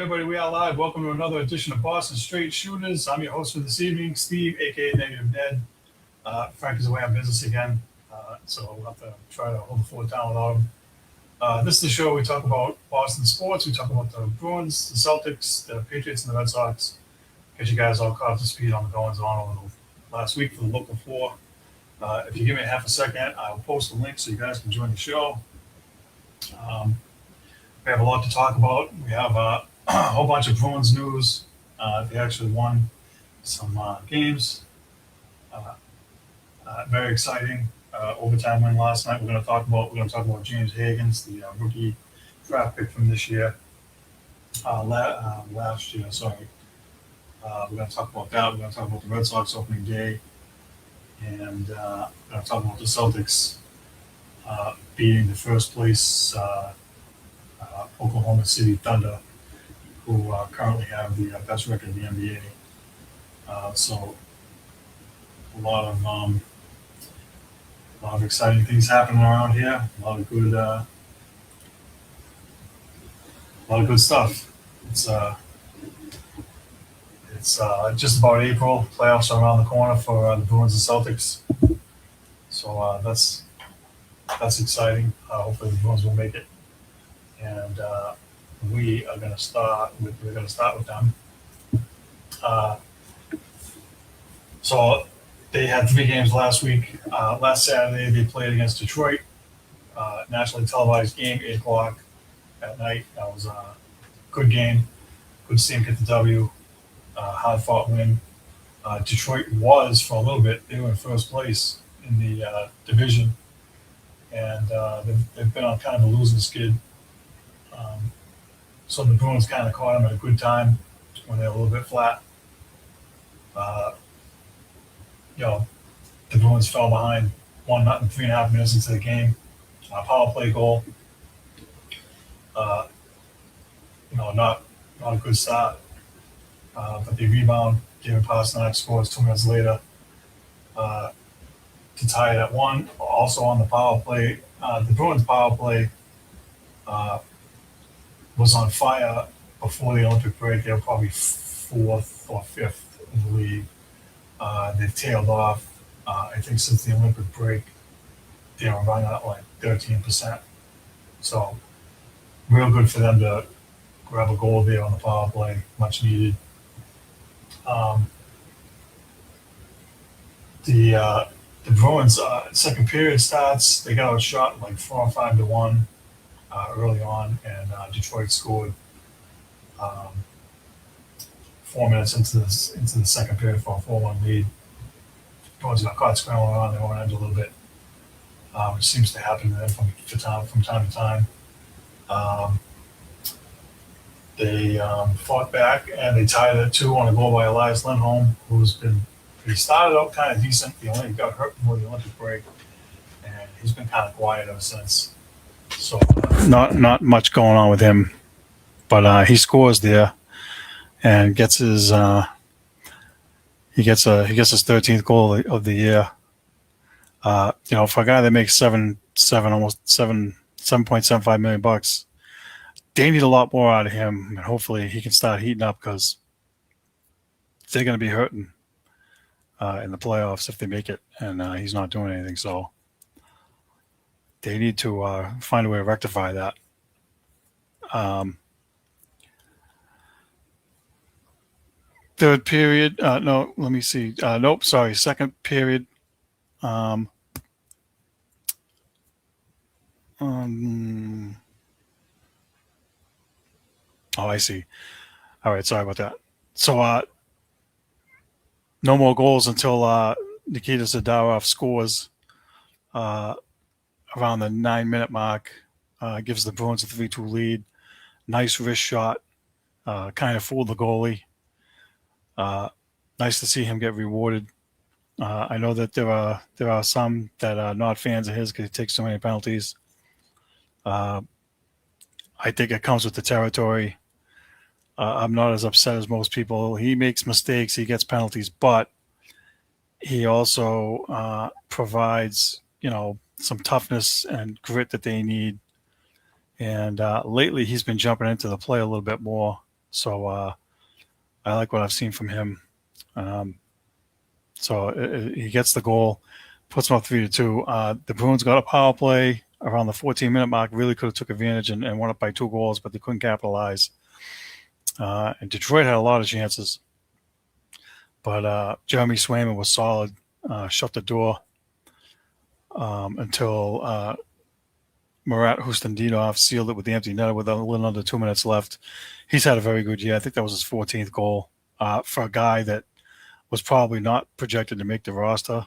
everybody, we are live. Welcome to another edition of Boston Straight Shooters. I'm your host for this evening, Steve, aka Negative Ned. Frank is away on business again, so we'll have to try to hold the fort down without him. This is the show we talk about Boston sports. We talk about the Bruins, the Celtics, the Patriots, and the Red Sox. Get you guys all caught up to speed on the goings on over the last week for the local four. If you give me half a second, I'll post a link so you guys can join the show. We have a lot to talk about. We have a whole bunch of Bruins news. They actually won some games. Very exciting. Overtime win last night. We're going to talk about James Higgins, the rookie draft pick from this year. Last year, sorry. We're going to talk about that. We're going to talk about the Red Sox opening day, and we're going to talk about the Celtics beating the first place Oklahoma City Thunder, who currently have the best record in the NBA. So a lot of exciting things happening around here. A lot of good stuff. It's just about April. Playoffs are around the corner for the Bruins and Celtics. So that's exciting. Hopefully the Bruins will make it. And we are going to start with them. So they had 3 games last week. Last Saturday they played against Detroit, nationally televised game, 8 o'clock at night. That was a good game. Good to see them get the W. Hard fought win. Detroit was for a little bit. They were in first place in the division, and they've been on kind of a losing skid. So the Bruins kind of caught them at a good time when they're a little bit flat. The Bruins fell behind 1-0, 3.5 minutes into the game. Power play goal. Not a good start. But they rebound. David Pastrnak scores 2 minutes later to tie it at 1. Also on the power play, the Bruins power play was on fire before the Olympic break. They were probably 4th or 5th in the league. They've tailed off. I think since the Olympic break, they were running at like 13%. So real good for them to grab a goal there on the power play, much needed. The Bruins second period starts. They got outshot like 4 or 5 to 1 early on, and Detroit scored 4 minutes into the second period for a 4-1 lead. Bruins got caught scrambling around their own end a little bit, which seems to happen to them from time to time. They fought back and they tied it at 2 on a goal by Elias Lindholm, he started out kind of decent. He only got hurt before the Olympic break, and he's been kind of quiet ever since. So not much going on with him, but he scores there and gets his he gets his 13th goal of the year. For a guy that makes almost $7.75 million, they need a lot more out of him, and hopefully he can start heating up because they're going to be hurting in the playoffs if they make it, and he's not doing anything. So they need to find a way to rectify that. Third period, no, let me see. Nope, sorry, second period. Oh, I see. All right, sorry about that. So no more goals until Nikita Zadorov scores around the 9-minute mark. Gives the Bruins a 3-2 lead. Nice wrist shot. Kind of fooled the goalie. Nice to see him get rewarded. I know that there are some that are not fans of his because he takes so many penalties. I think it comes with the territory. I'm not as upset as most people. He makes mistakes. He gets penalties, but he also provides, some toughness and grit that they need. And lately, he's been jumping into the play a little bit more. So I like what I've seen from him. Um, he gets the goal, puts them up 3-2. The Bruins got a power play around the 14-minute mark. Really could have took advantage and went up by 2 goals, but they couldn't capitalize. And Detroit had a lot of chances, but Jeremy Swayman was solid. Shut the door until Murat Hustendinov sealed it with the empty netter with a little under 2 minutes left. He's had a very good year. I think that was his 14th goal for a guy that was probably not projected to make the roster.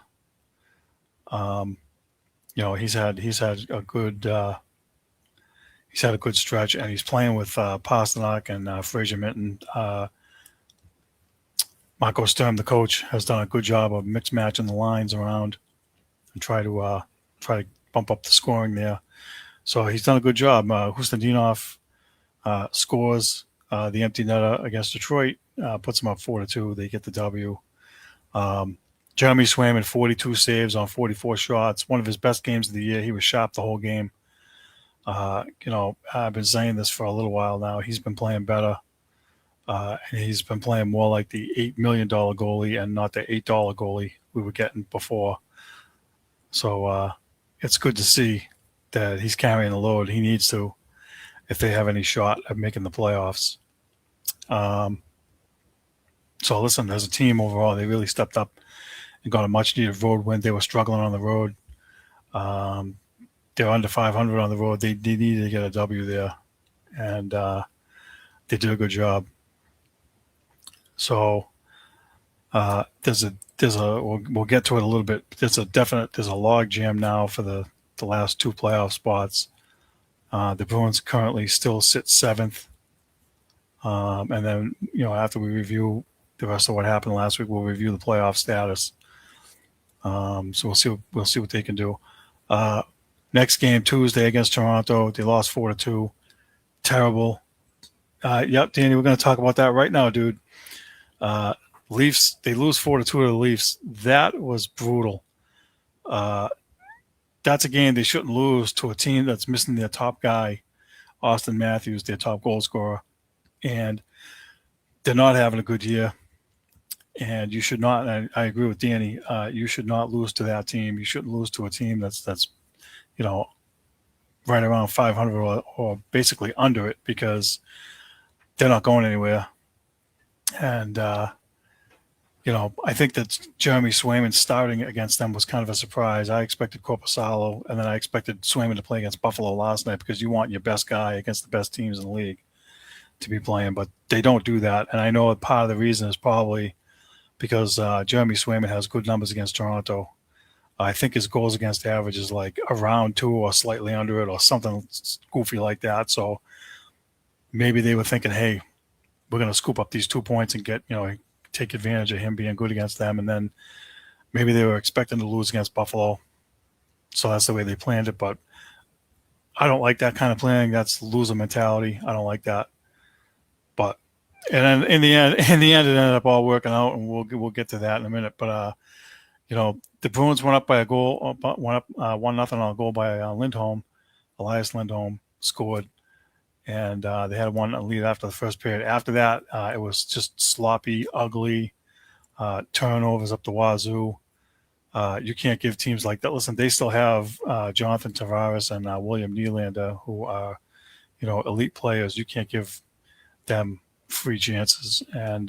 He's had a good stretch, and he's playing with Pasternak and Fraser Minton. Marco Sturm, the coach, has done a good job of mix matching the lines around and try to bump up the scoring there. So he's done a good job. Hustendinov scores the empty netter against Detroit, puts them up 4-2. They get the W. Jeremy Swayman, 42 saves on 44 shots. One of his best games of the year. He was sharp the whole game. I've been saying this for a little while now. He's been playing better. And he's been playing more like the $8 million goalie and not the $8 goalie we were getting before. So it's good to see that he's carrying the load. He needs to, if they have any shot at making the playoffs. So listen, as a team overall, they really stepped up and got a much-needed road win. They were struggling on the road. They're under 500 on the road. They needed to get a W there, and they did a good job. So we'll get to it a little bit. There's a log jam now for the last 2 playoff spots. The Bruins currently still sit 7th, and then after we review the rest of what happened last week, we'll review the playoff status. So we'll see what they can do. Next game Tuesday against Toronto. They lost 4-2. Terrible. Yep, Danny, we're going to talk about that right now, dude. Leafs, they lose 4-2 to the Leafs. That was brutal. That's a game they shouldn't lose to a team that's missing their top guy, Austin Matthews, their top goal scorer. And they're not having a good year. And you should not, and I agree with Danny, you should not lose to that team. You shouldn't lose to a team that's right around 500 or basically under it, because they're not going anywhere. And, I think that Jeremy Swayman starting against them was kind of a surprise. I expected Korpisalo, and then I expected Swayman to play against Buffalo last night, because you want your best guy against the best teams in the league to be playing. But they don't do that. And I know part of the reason is probably because Jeremy Swayman has good numbers against Toronto. I think his goals against average is like around 2 or slightly under it or something goofy like that. So maybe they were thinking, hey, we're going to scoop up these 2 points and take advantage of him being good against them. And then maybe they were expecting to lose against Buffalo. So that's the way they planned it. But I don't like that kind of planning. That's loser mentality. I don't like that. But and then in the end, it ended up all working out, and we'll get to that in a minute. But the Bruins went up by a goal, went up 1-0 on a goal by Lindholm. Elias Lindholm scored, and they had one lead after the first period. After that, it was just sloppy, ugly turnovers up the wazoo. You can't give teams like that. Listen, they still have Jonathan Tavares and William Nylander, who are elite players. You can't give them free chances and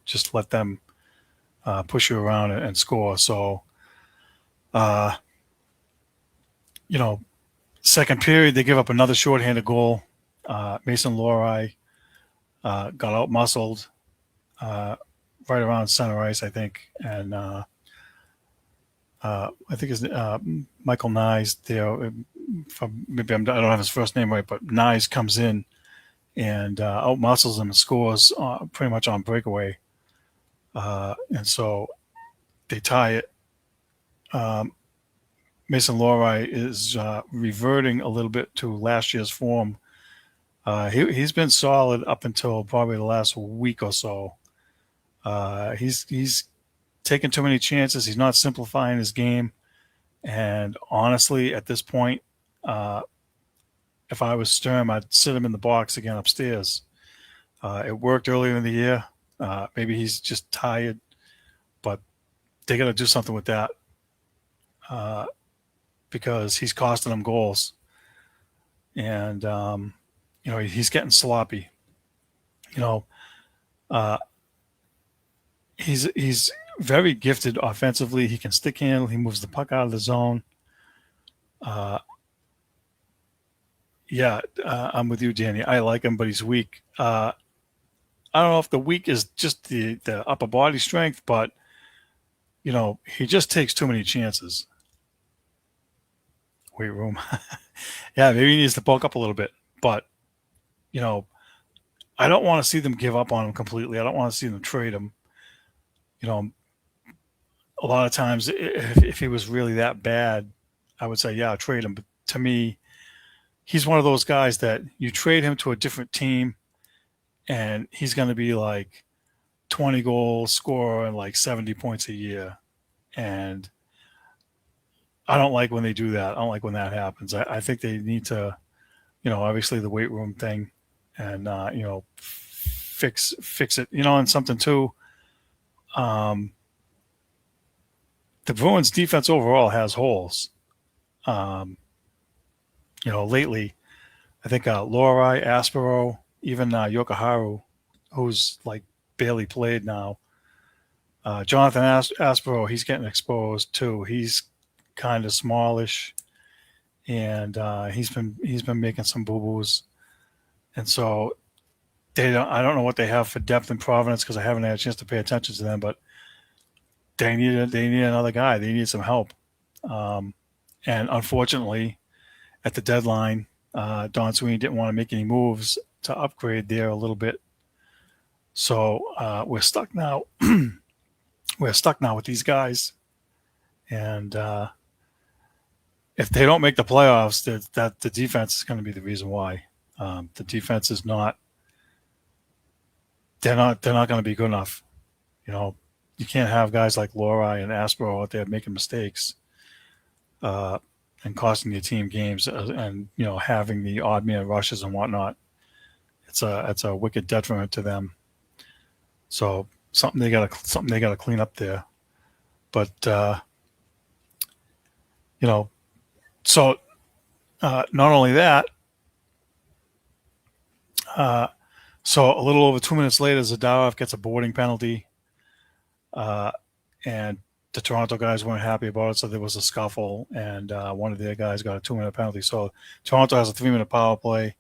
just let them push you around and score. So second period they give up another shorthanded goal. Mason Lohrei got out muscled right around center ice, I think, and I think it's Michael Nyes there. Maybe I don't have his first name right, but Nyes comes in and out-muscles him and scores pretty much on breakaway. And so they tie it. Mason Lohrei is reverting a little bit to last year's form. He's been solid up until probably the last week or so. He's taking too many chances. He's not simplifying his game. And honestly, at this point, if I was Sturm, I'd sit him in the box again upstairs. It worked earlier in the year. Maybe he's just tired, but they got to do something with that uh, because he's costing them goals, and he's getting sloppy. You know, uh, he's very gifted offensively. He can stick handle. He moves the puck out of the zone. Uh, yeah, I'm with you, Danny. I like him, but he's weak. I don't know if the weak is just the upper body strength, but he just takes too many chances. Weight room. Yeah, maybe he needs to bulk up a little bit, but you know, I don't want to see them give up on him completely. I don't want to see them trade him. You know, a lot of times, if he was really that bad, I would say, yeah, trade him. But to me, he's one of those guys that you trade him to a different team, and he's going to be like 20 goals scorer and like 70 points a year. And I don't like when they do that. I don't like when that happens. I think they need to, obviously the weight room thing, and fix it. And something too. Um, the Bruins defense overall has holes. Um, lately, I think Lorai, Aspero, even Yokoharu, who's like barely played now. Jonathan Aspero, he's getting exposed too. He's kind of smallish, and he's been making some boo boos, and so I don't know what they have for depth in Providence because I haven't had a chance to pay attention to them, but they need another guy. They need some help, and unfortunately, at the deadline, Don Sweeney didn't want to make any moves to upgrade there a little bit, so we're stuck now. We're stuck now with these guys, and if they don't make the playoffs, that the defense is going to be the reason why. The defense is not. They're not going to be good enough. You can't have guys like Lorai and Aspero out there making mistakes and costing your team games, and having the odd man rushes and whatnot. It's a wicked detriment to them. So something they gotta clean up there. But so not only that, so a little over 2 minutes later, Zadorov gets a boarding penalty, and the Toronto guys weren't happy about it, so there was a scuffle, and one of their guys got a 2-minute penalty. So Toronto has a 3-minute power play,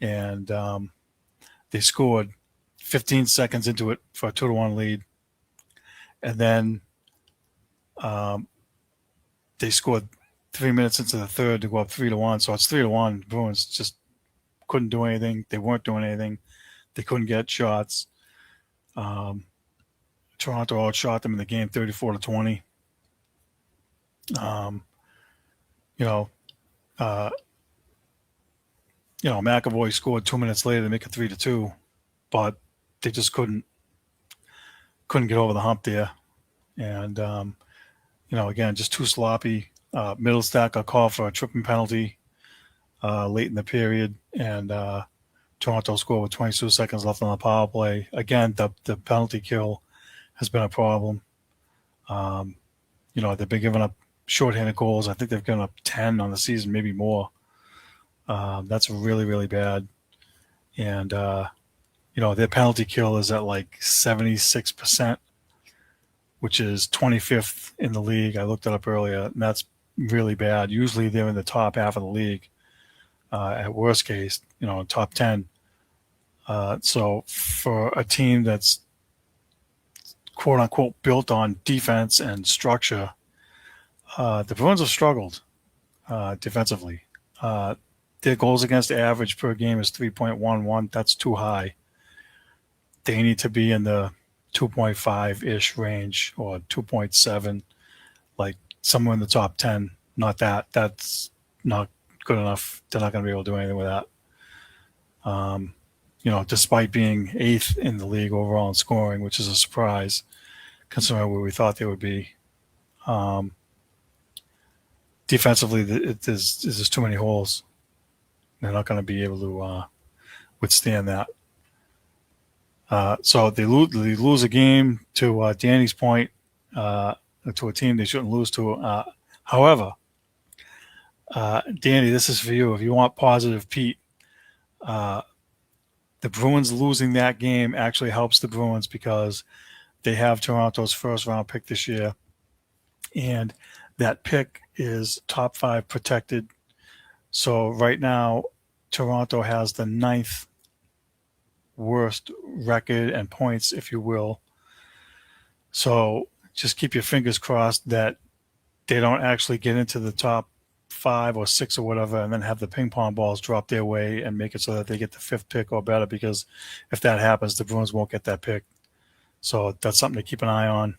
and they scored 15 seconds into it for a 2-1 lead, and then they scored 3 minutes into the third to go up 3-1. So it's 3-1. Bruins just couldn't do anything. They weren't doing anything. They couldn't get shots. Toronto outshot them in the game 34-20. McAvoy scored 2 minutes later to make it 3-2, but they just couldn't get over the hump there. And again, just too sloppy. Middlestat got called for a tripping penalty late in the period, and Toronto scored with 22 seconds left on the power play. Again, the penalty kill has been a problem. They've been giving up shorthanded goals. I think they've given up 10 on the season, maybe more. That's really, really bad. And, their penalty kill is at like 76%, which is 25th in the league. I looked it up earlier, and that's really bad. Usually they're in the top half of the league. At worst case, top 10. So for a team that's quote unquote built on defense and structure, the Bruins have struggled defensively. Their goals against average per game is 3.11. That's too high. They need to be in the 2.5-ish range or 2.7, like somewhere in the top 10. Not that. That's not good enough. They're not going to be able to do anything with that. Despite being 8th in the league overall in scoring, which is a surprise considering where we thought they would be. Defensively, there's just too many holes. They're not going to be able to withstand that. So they lose a game to Danny's point, to a team they shouldn't lose to. However, Danny, this is for you. If you want positive Pete, uh, the Bruins losing that game actually helps the Bruins because they have Toronto's first round pick this year, and that pick is top 5 protected. So right now, Toronto has the 9th worst record and points, if you will. So just keep your fingers crossed that they don't actually get into the top 5 or 6 or whatever and then have the ping pong balls drop their way and make it so that they get the 5th pick or better, because if that happens, the Bruins won't get that pick. So that's something to keep an eye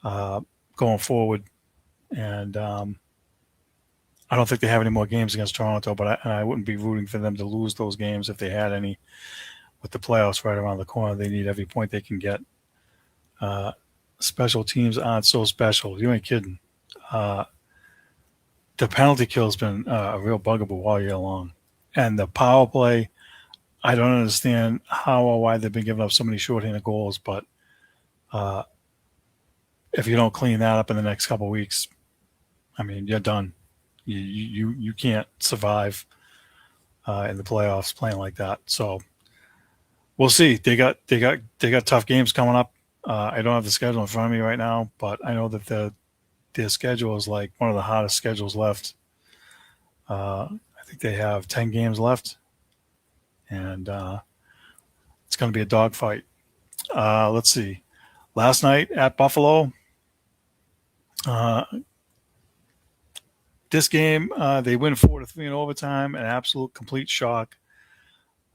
on going forward. And I don't think they have any more games against Toronto, but I wouldn't be rooting for them to lose those games if they had any. With the playoffs right around the corner, they need every point they can get. Special teams aren't so special. You ain't kidding. The penalty kill has been a real bugaboo all year long. And the power play, I don't understand how or why they've been giving up so many shorthanded goals, but if you don't clean that up in the next couple of weeks, I mean, you're done. You can't survive in the playoffs playing like that. So we'll see. They got tough games coming up. I don't have the schedule in front of me right now, but I know that their schedule is like one of the hottest schedules left. I think they have 10 games left, and it's going to be a dogfight. Let's see. Last night at Buffalo, this game they win 4-3 in overtime. An absolute complete shock.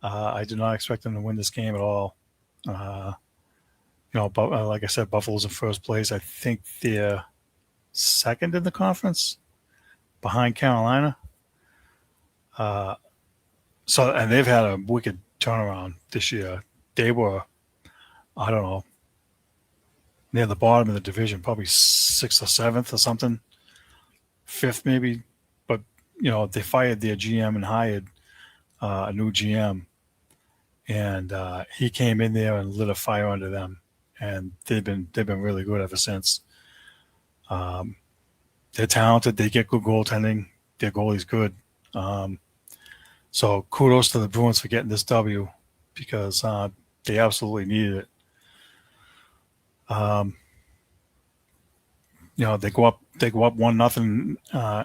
I did not expect them to win this game at all. Like I said, Buffalo's in first place. I think they're second in the conference, behind Carolina. And they've had a wicked turnaround this year. They were, I don't know, near the bottom of the division, probably 6th or 7th or something, 5th maybe. But they fired their GM and hired a new GM, and he came in there and lit a fire under them, and they've been really good ever since. They're talented. They get good goaltending. Their goalie's good. So kudos to the Bruins for getting this W, because they absolutely needed it. They go up 1-0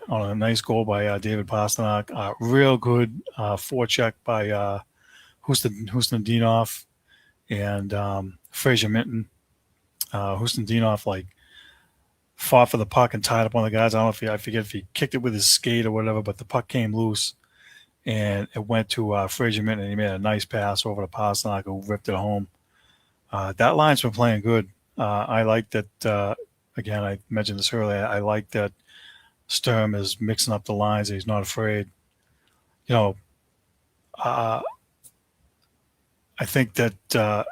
on a nice goal by David Pastrnak. Real good forecheck by Husnudinov and Fraser Minton. Husnudinov fought for the puck and tied up one of the guys. I forget if he kicked it with his skate or whatever, but the puck came loose and it went to Fraser Minton, and he made a nice pass over to Pastrnak, who ripped it home. That line's been playing good. I like that. Again, I mentioned this earlier. I like that Sturm is mixing up the lines. He's not afraid. I think that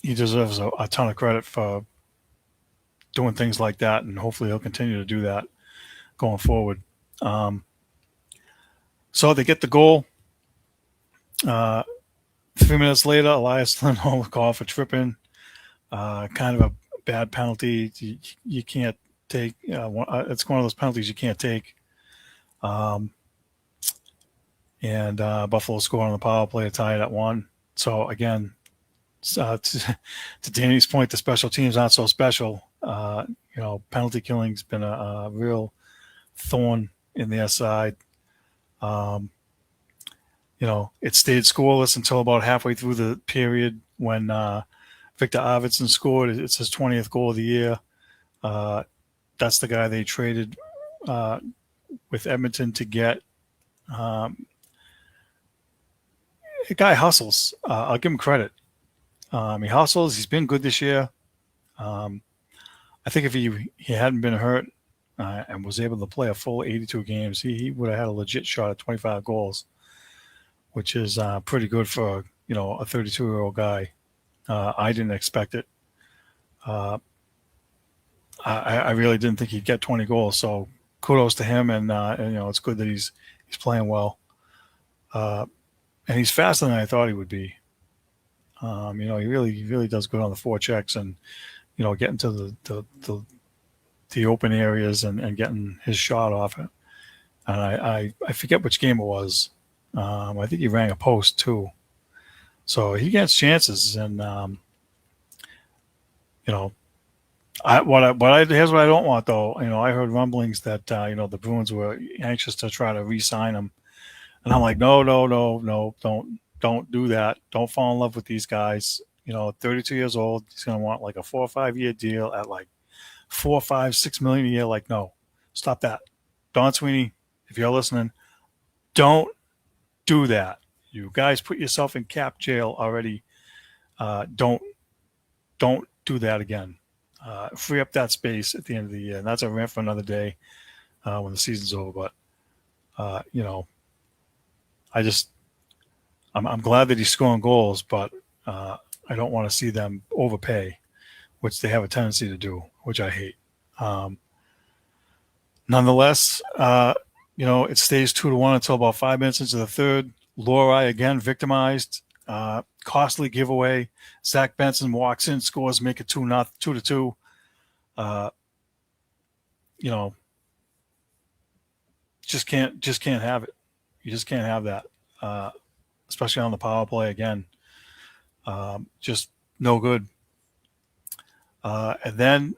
he deserves a ton of credit for doing things like that, and hopefully he'll continue to do that going forward. So they get the goal. 3 minutes later, Elias Lindholm called for tripping. Kind of a bad penalty. You can't take. It's one of those penalties you can't take. And Buffalo scored on the power play to tie it at 1. So again, to Danny's point, the special teams aren't so special. Penalty killing's been a real thorn in their side. It stayed scoreless until about halfway through the period when Victor Arvidsson scored. It's his 20th goal of the year. That's the guy they traded with Edmonton to get. The guy hustles. I'll give him credit. He hustles. He's been good this year. I think if he hadn't been hurt and was able to play a full 82 games, he would have had a legit shot at 25 goals, which is pretty good for a 32-year-old guy. I didn't expect it. I really didn't think he'd get 20 goals. So kudos to him, and it's good that he's playing well. And he's faster than I thought he would be. He really does good on the forechecks and getting to the open areas and getting his shot off it. And I forget which game it was. I think he rang a post too. So he gets chances, and you know, here's what I don't want though. I heard rumblings that the Bruins were anxious to try to re-sign him, and I'm like, no, no, no, no, don't do that. Don't fall in love with these guys. 32 years old. He's gonna want like a 4 or 5 year deal at like 4, 5, 6 million a year. Like, no, stop that. Don Sweeney, if you're listening, don't do that. You guys put yourself in cap jail already. Don't do that again. Free up that space at the end of the year. And that's a rant for another day when the season's over. But I'm glad that he's scoring goals, but I don't want to see them overpay, which they have a tendency to do, which I hate. Nonetheless, it stays 2-1 until about 5 minutes into the third. Lorei again victimized, costly giveaway. Zach Benson walks in, scores, make it 2-2. Just can't have it. You just can't have that, especially on the power play again. Just no good. And then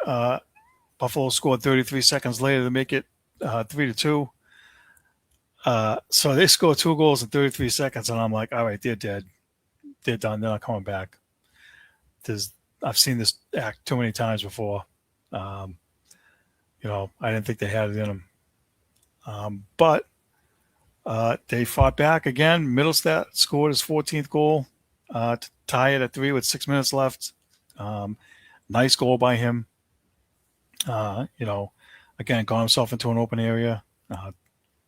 Buffalo scored 33 seconds later to make it 3-2. So they scored 2 goals in 33 seconds, and I'm like, all right, they're dead. They're done. They're not coming back. I've seen this act too many times before. I didn't think they had it in them. But they fought back again. Middlestat scored his 14th goal to tie it at 3 with 6 minutes left. Nice goal by him. Again, got himself into an open area.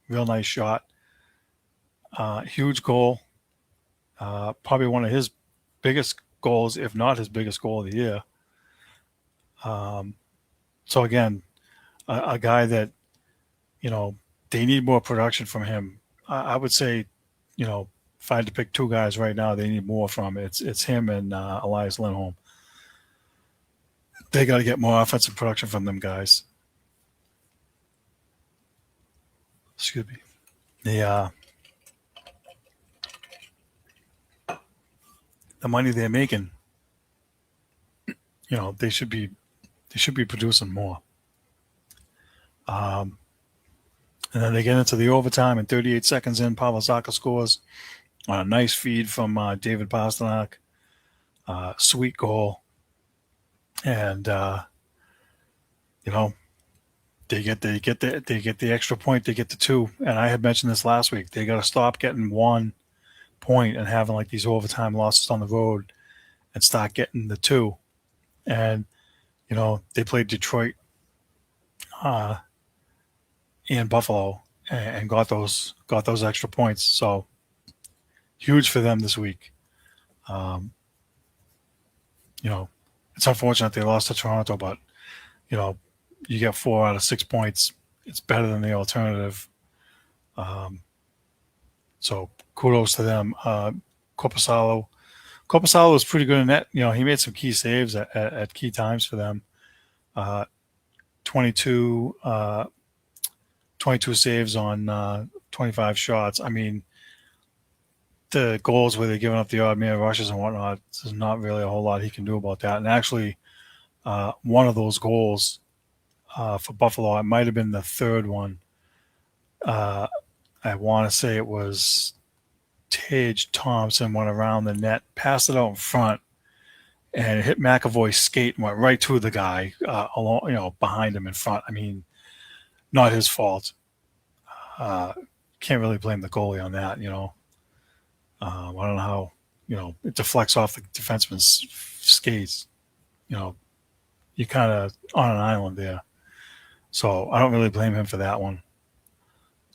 Real nice shot. Huge goal. Probably one of his biggest goals, if not his biggest goal of the year. So again, a guy that, they need more production from him. I would say, if I had to pick 2 guys right now, they need more from. It's him and Elias Lindholm. They got to get more offensive production from them guys. Excuse me. The money they're making, they should be producing more. And then they get into the overtime, and 38 seconds in, Pavel Zacha scores on a nice feed from David Pastrnak. Sweet goal. And they get the extra point. They get the 2. And I had mentioned this last week. They got to stop getting 1 point and having like these overtime losses on the road, and start getting the 2. And they played Detroit and Buffalo and got those extra points. So huge for them this week. It's unfortunate they lost to Toronto, but you get 4 out of 6 points. It's better than the alternative. So kudos to them. Korpisalo was pretty good in net. He made some key saves at key times for them. 22 saves on 25 shots. I mean, the goals where they're giving up the odd man rushes and whatnot, there's not really a whole lot he can do about that. And actually, one of those goals for Buffalo, it might have been the third one. I want to say it was Tage Thompson went around the net, passed it out in front, and it hit McAvoy's skate and went right to the guy along, behind him in front. I mean, not his fault. Can't really blame the goalie on that. I don't know how it deflects off the defenseman's skates. You're kind of on an island there, so I don't really blame him for that one.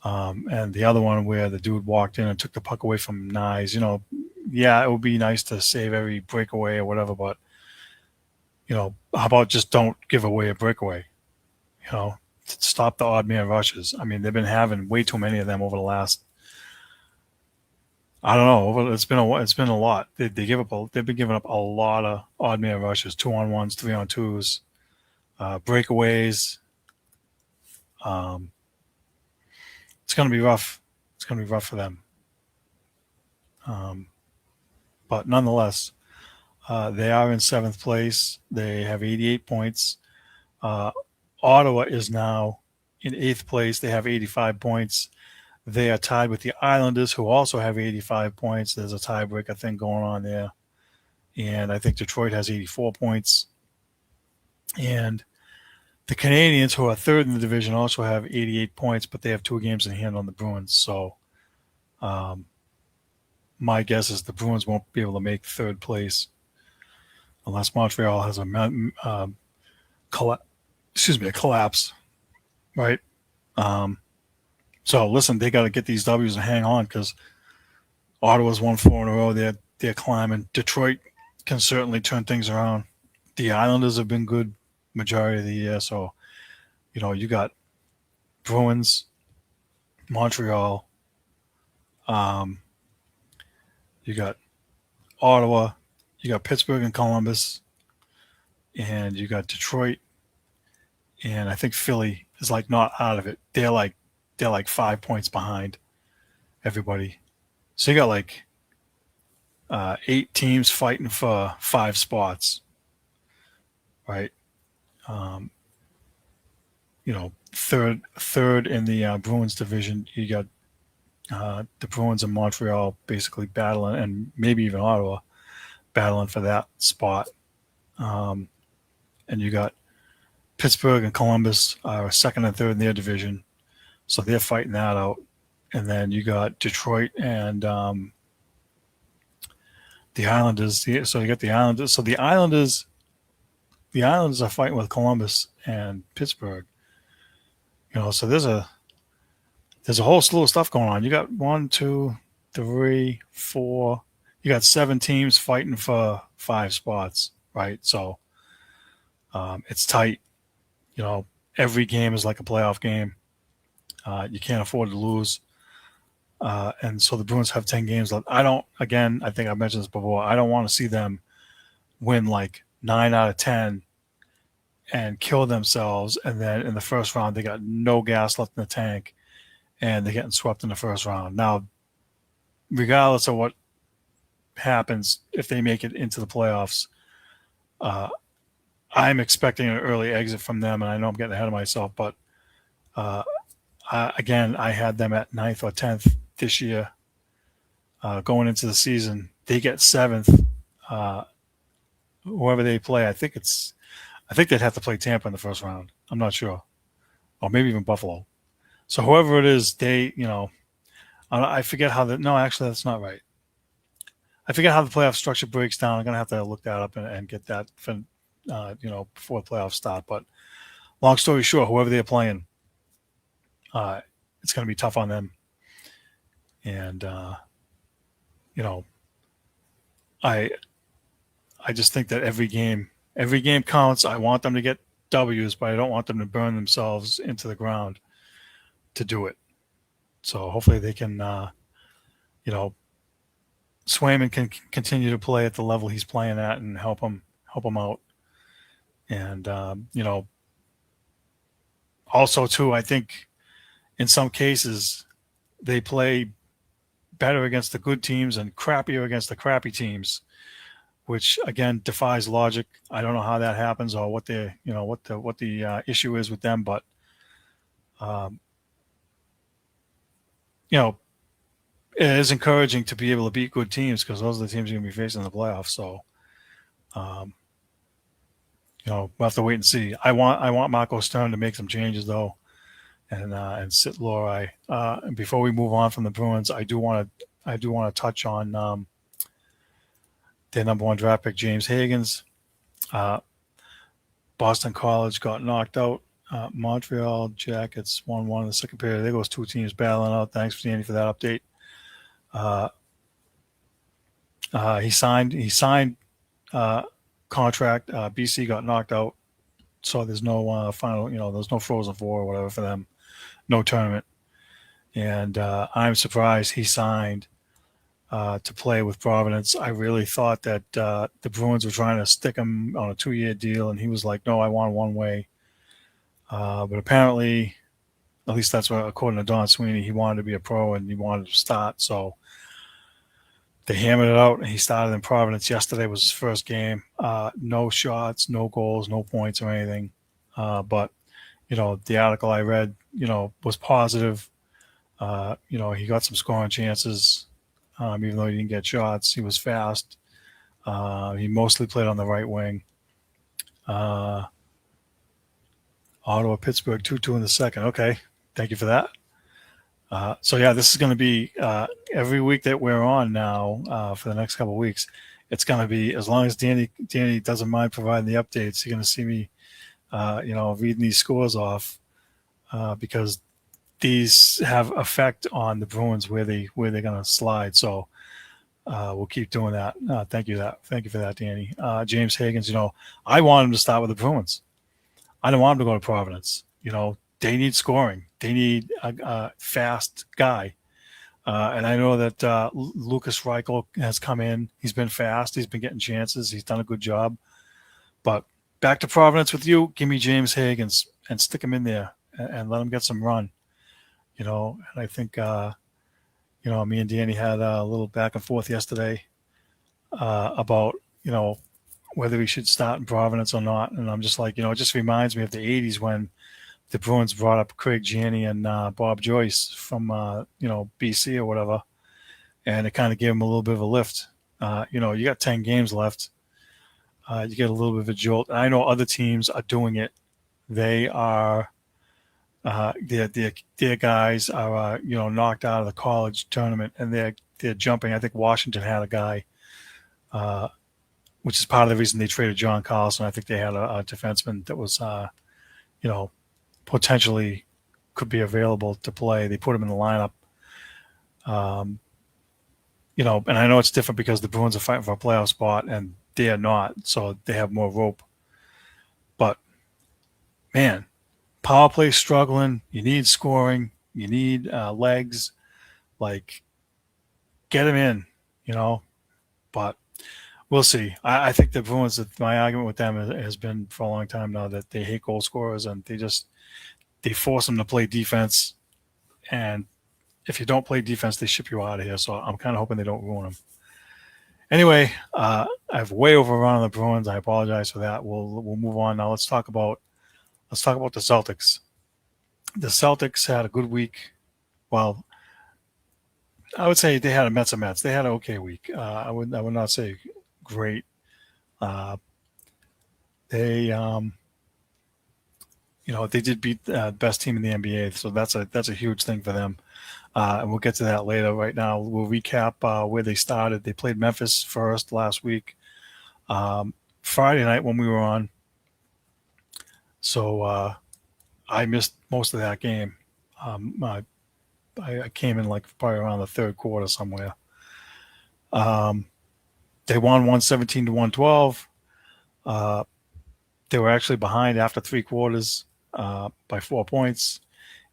And the other one where the dude walked in and took the puck away from Nyes, yeah, it would be nice to save every breakaway or whatever, but how about just don't give away a breakaway? Stop the odd man rushes. I mean, they've been having way too many of them over the last I don't know, but it's been a lot. They've been giving up a lot of odd man rushes, 2-on-1s, 3-on-2s, breakaways. Um, it's going to be rough. It's going to be rough for them. Um, but nonetheless, they are in seventh place. They have 88 points. Uh, Ottawa is now in eighth place. They have 85 points. They are tied with the Islanders, who also have 85 points. There's a tiebreaker thing going on there. And I think Detroit has 84 points. And the Canadians, who are third in the division, also have 88 points, but they have 2 games in hand on the Bruins. So um, my guess is the Bruins won't be able to make third place unless Montreal has a collapse, right? Um, so listen, they got to get these W's and hang on because Ottawa's won 4 in a row. They're climbing. Detroit can certainly turn things around. The Islanders have been good majority of the year, so you got Bruins, Montreal, um, you got Ottawa, you got Pittsburgh and Columbus, and you got Detroit, and I think Philly is like not out of it. They're like 5 points behind everybody. So you got like 8 teams fighting for 5 spots, right? Um, third in the Bruins division. You got the Bruins and Montreal basically battling, and maybe even Ottawa battling for that spot. And you got Pittsburgh and Columbus are second and third in their division, so they're fighting that out. And then you got Detroit and the Islanders. So you got the Islanders. So the Islanders are fighting with Columbus and Pittsburgh. So there's a whole slew of stuff going on. You got 1, 2, 3, 4. You got 7 teams fighting for 5 spots, right? So it's tight. Every game is like a playoff game. You can't afford to lose. And so the Bruins have 10 games left. I think I've mentioned this before. I don't want to see them win like 9 out of 10 and kill themselves. And then in the first round, they got no gas left in the tank and they're getting swept in the first round. Now, regardless of what happens, if they make it into the playoffs, I'm expecting an early exit from them. And I know I'm getting ahead of myself, but again, I had them at 9th or 10th this year going into the season. They get 7th. Whoever they play, I think they'd have to play Tampa in the first round. I'm not sure, or maybe even Buffalo. So whoever it is, I forget how no, actually that's not right. I forget how the playoff structure breaks down. I'm gonna have to look that up and get that for, before the playoffs start. But long story short, whoever they're playing, it's gonna be tough on them. And I just think that every game counts. I want them to get W's, but I don't want them to burn themselves into the ground to do it. So hopefully they can, Swayman can continue to play at the level he's playing at and help him out. And also too, I think in some cases they play better against the good teams and crappier against the crappy teams, which again defies logic. I don't know how that happens or what the issue is with them, but it is encouraging to be able to beat good teams because those are the teams you're going to be facing in the playoffs. So, we'll have to wait and see. I want Marco Stern to make some changes though, and sit Lohrei. And before we move on from the Bruins, I do want to touch on their number 1 draft pick, James Higgins. Boston College got knocked out. Montreal Jackets 1-1 in the second period. There goes 2 teams battling out. Thanks, Danny, for that update. He signed contract. BC got knocked out, so there's no final. There's no Frozen Four or whatever for them. No tournament, and I'm surprised he signed to play with Providence. I really thought that the Bruins were trying to stick him on a 2-year deal, and he was like, "No, I want one way." But apparently, at least that's what, according to Don Sweeney, he wanted to be a pro and he wanted to start. So they hammered it out, and he started in Providence. Yesterday was his first game. No shots, no goals, no points or anything. But the article I read, was positive. He got some scoring chances, even though he didn't get shots. He was fast. He mostly played on the right wing. Ottawa, Pittsburgh, 2-2 in the second. Okay, thank you for that. So yeah, this is going to be every week that we're on now for the next couple of weeks. It's going to be, as long as Danny doesn't mind providing the updates, you're going to see me, reading these scores off because these have effect on the Bruins where they're going to slide. So we'll keep doing that. Thank you for that, Danny. James Higgins, I want him to start with the Bruins. I don't want him to go to Providence. They need scoring. They need a fast guy. And I know that Lucas Reichel has come in. He's been fast. He's been getting chances. He's done a good job. But back to Providence with you. Give me James Higgins and stick him in there and let him get some run. And I think, me and Danny had a little back and forth yesterday about, whether we should start in Providence or not. And I'm just like, it just reminds me of the 80s when the Bruins brought up Craig Janney and Bob Joyce from, BC or whatever. And it kind of gave them a little bit of a lift. You got 10 games left. You get a little bit of a jolt. And I know other teams are doing it. They are, their guys are, knocked out of the college tournament and they're jumping. I think Washington had a guy, which is part of the reason they traded John Carlson. I think they had a defenseman that was, potentially could be available to play. They put him in the lineup. And I know it's different because the Bruins are fighting for a playoff spot and they are not, so they have more rope. But, man, power play struggling. You need scoring. You need legs. Like, get him in, But we'll see. I think the Bruins, my argument with them has been for a long time now that they hate goal scorers and they force them to play defense. And if you don't play defense, they ship you out of here. So I'm kind of hoping they don't ruin them. Anyway, I've way overrun on the Bruins. I apologize for that. We'll move on now. Let's talk about the Celtics. The Celtics had a good week. Well, I would say they had a Mets. They had an okay week. I would not say great. They they did beat the best team in the NBA, so that's a huge thing for them. And we'll get to that later. Right now, we'll recap where they started. They played Memphis first last week, Friday night when we were on. So I missed most of that game. I came in probably around the third quarter somewhere. They won 117-112. They were actually behind after three quarters by 4 points,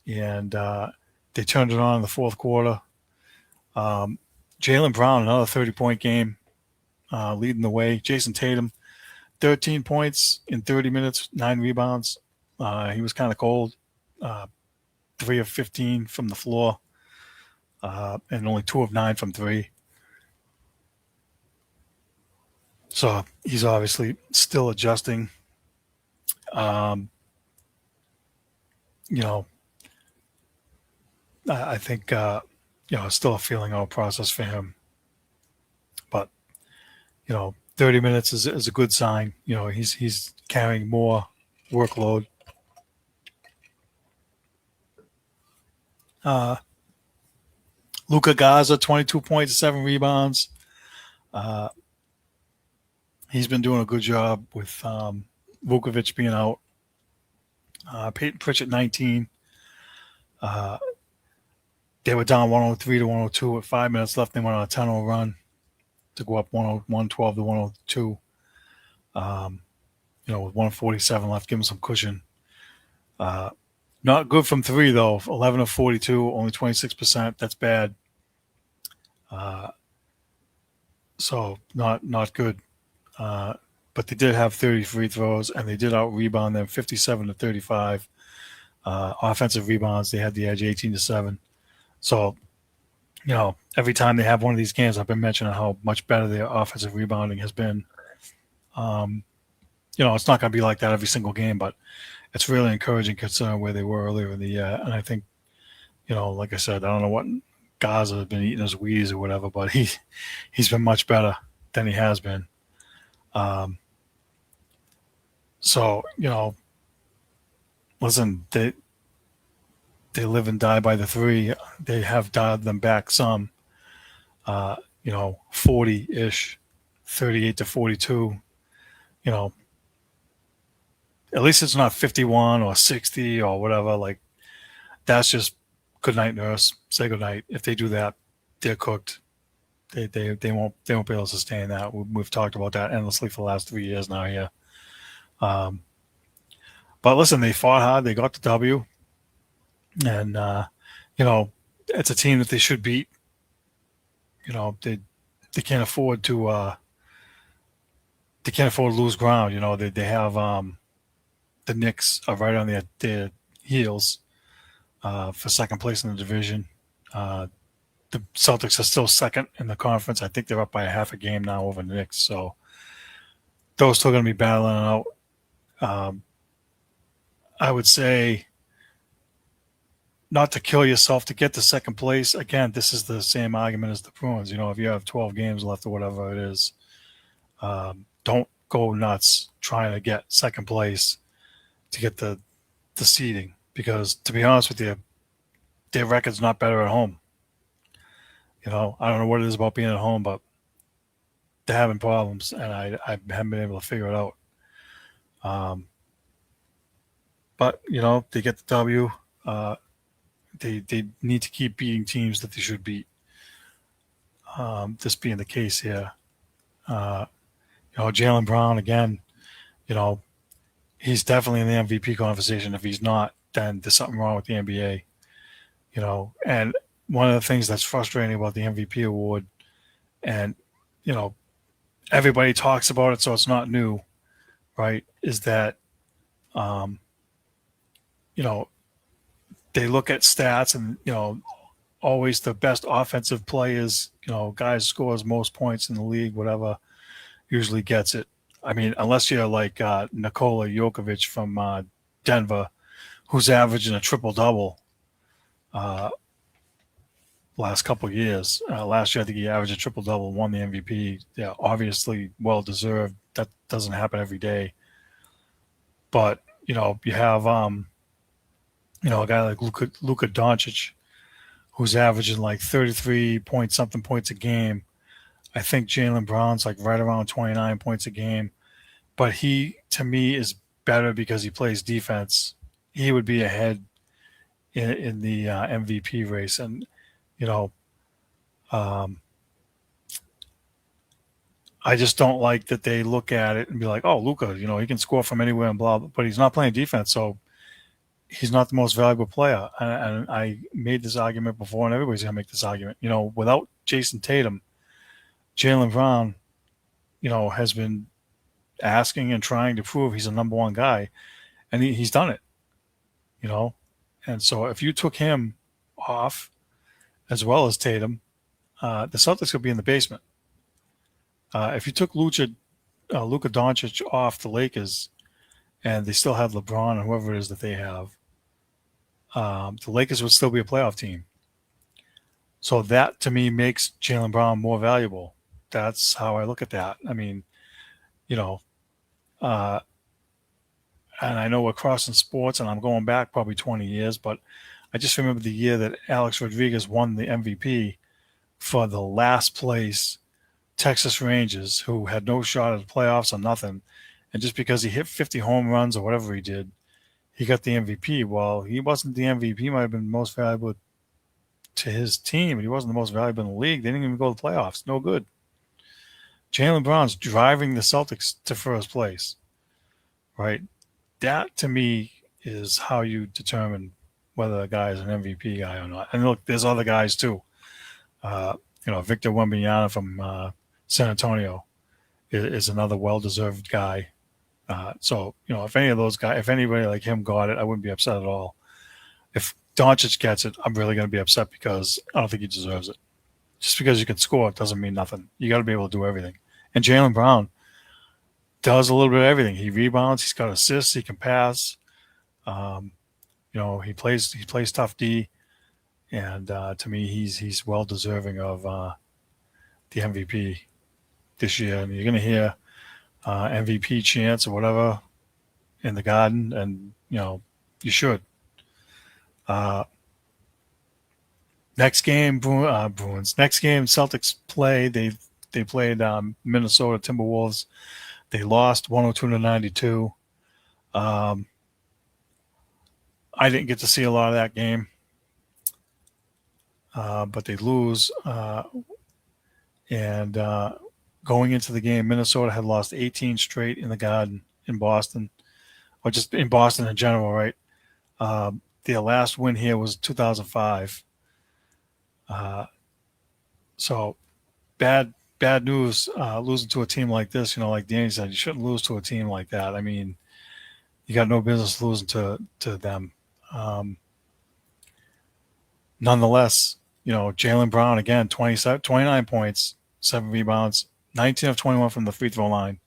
and they turned it on in the fourth quarter. Jaylen Brown, another 30-point game, leading the way. Jason Tatum, 13 points in 30 minutes, 9 rebounds. He was kind of cold. 3 of 15 from the floor, and only 2 of 9 from 3. So he's obviously still adjusting. I think, it's still a feeling out process for him. But, 30 minutes is a good sign. He's carrying more workload. Luka Garza, 22 points, 7 rebounds. He's been doing a good job with Vukovic being out. Peyton Pritchett, 19. They were down 103-102 with 5 minutes left. They went on a 10-0 run to go up 112-102. With 147 left, give them some cushion. Not good from 3, though. 11 of 42, only 26%. That's bad. So not good. Uh, but they did have 30 free throws, and they did out rebound them 57 to 35. Offensive rebounds, they had the edge 18-7. So, every time they have one of these games, I've been mentioning how much better their offensive rebounding has been. Um, it's not going to be like that every single game, but it's really encouraging considering where they were earlier in the year. And I think, like I said, I don't know what Gaza has been eating his Wheaties or whatever, but he's been much better than he has been. Um, so, listen, they live and die by the three. They have dialed them back some, 40-ish, 38 to 42. You know, at least it's not 51 or 60 or whatever. Like, that's just good night, nurse. Say good night. If they do that, they're cooked. They won't be able to sustain that. We've talked about that endlessly for the last 3 years now. Yeah. Um, but listen, they fought hard. They got the W, and it's a team that they should beat. They can't afford to lose ground. They have the Knicks are right on their heels for second place in the division. The Celtics are still second in the conference. I think they're up by a half a game now over the Knicks. So those two are going to be battling out. I would say not to kill yourself to get to second place. Again, this is the same argument as the Bruins. If you have 12 games left or whatever it is, don't go nuts trying to get second place to get the seeding, because to be honest with you, their record's not better at home. I don't know what it is about being at home, but they're having problems, and I haven't been able to figure it out. But they get the W. They need to keep beating teams that they should beat. This being the case here, Jaylen Brown again. He's definitely in the MVP conversation. If he's not, then there's something wrong with the NBA. And one of the things that's frustrating about the MVP award, and everybody talks about it, so it's not new, right? Is that they look at stats and always the best offensive players, guys scores most points in the league, whatever, usually gets it. I mean, unless you're like Nikola Jokic from Denver, who's averaging a triple-double last couple of years. Last year, I think he averaged a triple-double, won the MVP. Yeah, obviously well-deserved. That doesn't happen every day. But, you have, a guy like Luka Doncic, who's averaging like 33-point-something points a game. I think Jaylen Brown's like right around 29 points a game. But he, to me, is better because he plays defense. He would be ahead in the MVP race. And, I just don't like that they look at it and be like, oh, Luka, he can score from anywhere and blah, but he's not playing defense. So he's not the most valuable player. And I made this argument before, and everybody's going to make this argument. Without Jason Tatum, Jaylen Brown, has been asking and trying to prove he's a number one guy, and he's done it, And so if you took him off as well as Tatum, the Celtics would be in the basement. If you took Luka Doncic off the Lakers and they still have LeBron and whoever it is that they have, the Lakers would still be a playoff team. So that, to me, makes Jaylen Brown more valuable. That's how I look at that. I mean, and I know we're crossing sports and I'm going back probably 20 years, but I just remember the year that Alex Rodriguez won the MVP for the last place Texas Rangers, who had no shot at the playoffs or nothing. And just because he hit 50 home runs or whatever he did, he got the MVP. Well, he wasn't the MVP. He might have been most valuable to his team, but he wasn't the most valuable in the league. They didn't even go to the playoffs. No good. Jaylen Brown's driving the Celtics to first place, right? That, to me, is how you determine whether a guy is an MVP guy or not. And look, there's other guys too. Victor Wembanyama from San Antonio is another well-deserved guy. So, if any of those guys, if anybody like him got it, I wouldn't be upset at all. If Doncic gets it, I'm really going to be upset because I don't think he deserves it. Just because you can score doesn't mean nothing. You got to be able to do everything. And Jaylen Brown does a little bit of everything. He rebounds. He's got assists. He can pass. Um, he plays tough D, and to me, he's well deserving of the MVP this year. And you're going to hear MVP chants or whatever in the Garden, and you should. Next game, Bruins. Next game, Celtics play. They played Minnesota Timberwolves. They lost 102-92. I didn't get to see a lot of that game, but they lose. And going into the game, Minnesota had lost 18 straight in the Garden in Boston, or just in Boston in general, right? Their last win here was 2005. So bad news losing to a team like this. Like Danny said, you shouldn't lose to a team like that. I mean, you got no business losing to them. Nonetheless, Jaylen Brown again, 29 points, 7 rebounds, 19 of 21 from the free throw line.